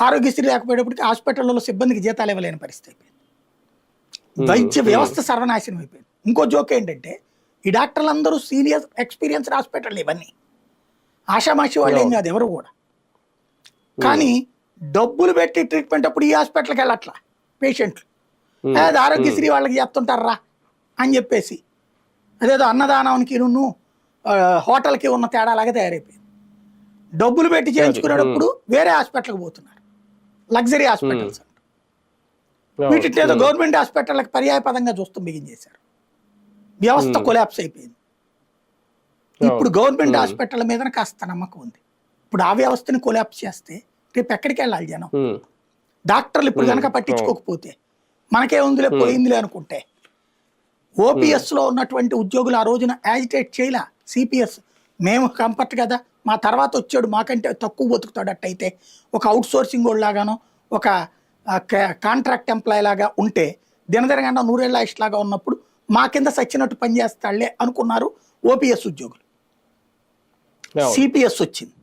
ఆరోగ్యశ్రీ లేకపోయేటప్పటికి హాస్పిటల్లో సిబ్బందికి జీతాలు ఇవ్వలేని పరిస్థితి అయిపోయింది. వైద్య వ్యవస్థ సర్వనాశనం అయిపోయింది. ఇంకో జోక్ ఏంటంటే ఈ డాక్టర్లందరూ సీనియర్ ఎక్స్పీరియన్స్డ్ హాస్పిటల్ ఇవన్నీ ఆషామాషి వాళ్ళు ఏం కాదు ఎవరు కూడా. కానీ డబ్బులు పెట్టి ట్రీట్మెంట్ అప్పుడు ఈ హాస్పిటల్కి వెళ్ళట్లా పేషెంట్లు, అది ఆరోగ్యశ్రీ వాళ్ళకి చెప్తుంటారా అని చెప్పేసి అదేదో అన్నదానానికి హోటల్కి ఉన్న తేడాలాగా తయారైపోయింది. డబ్బులు పెట్టి చేయించుకునేటప్పుడు వేరే హాస్పిటల్కి పోతున్నారు, లగ్జరీ హాస్పిటల్స్ అంటూ. వీటిని ఏదో గవర్నమెంట్ హాస్పిటల్కి పర్యాయపదంగా చూస్తూ బిగించేశారు. వ్యవస్థ కొలాప్స్ అయిపోయింది. ఇప్పుడు గవర్నమెంట్ హాస్పిటల్ మీద కాస్త నమ్మకం ఉంది. ఇప్పుడు ఆ వ్యవస్థని కొలాప్స్ చేస్తే రేపు ఎక్కడికి వెళ్ళాలి జనం? డాక్టర్లు ఇప్పుడు కనుక పట్టించుకోకపోతే మనకేముందిలే పోయిందిలే అనుకుంటే, ఓపీఎస్ లో ఉన్నటువంటి ఉద్యోగులు ఆ రోజున యాజిటేట్ చేయలే. సిపిఎస్ మేము కంఫర్ట్ కదా, మా తర్వాత వచ్చాడు మాకంటే తక్కువ బతుకుతాడట్టయితే ఒక అవుట్ సోర్సింగ్ లాగానో ఒక కాంట్రాక్ట్ ఎంప్లాయ్ లాగా ఉంటే దినదినగండా నూరేళ్ళ లాగా ఉన్నప్పుడు మా కింద సచ్చినట్టు పనిచేస్తాడులే అనుకున్నారు ఓపీఎస్ ఉద్యోగులు. సిపిఎస్ వచ్చింది.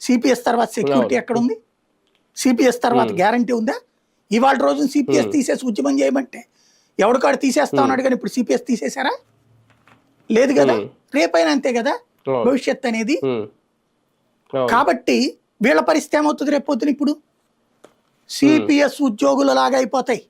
సిపిఎస్ తర్వాత సెక్యూరిటీ ఎక్కడుంది? సిపిఎస్ తర్వాత గ్యారంటీ ఉందా? ఇవాళ రోజున సిపిఎస్ తీసేసి ఉద్యమం చేయమంటే ఎవరికాడు తీసేస్తా ఉన్నాడు, కానీ ఇప్పుడు సిపిఎస్ తీసేశారా? లేదు కదా. రేపైనా అంతే కదా భవిష్యత్ అనేది. కాబట్టి వీళ్ళ పరిస్థితి ఏమవుతుంది రేపు పొద్దున? ఇప్పుడు సిపిఎస్ ఉద్యోగుల లాగా అయిపోతాయి.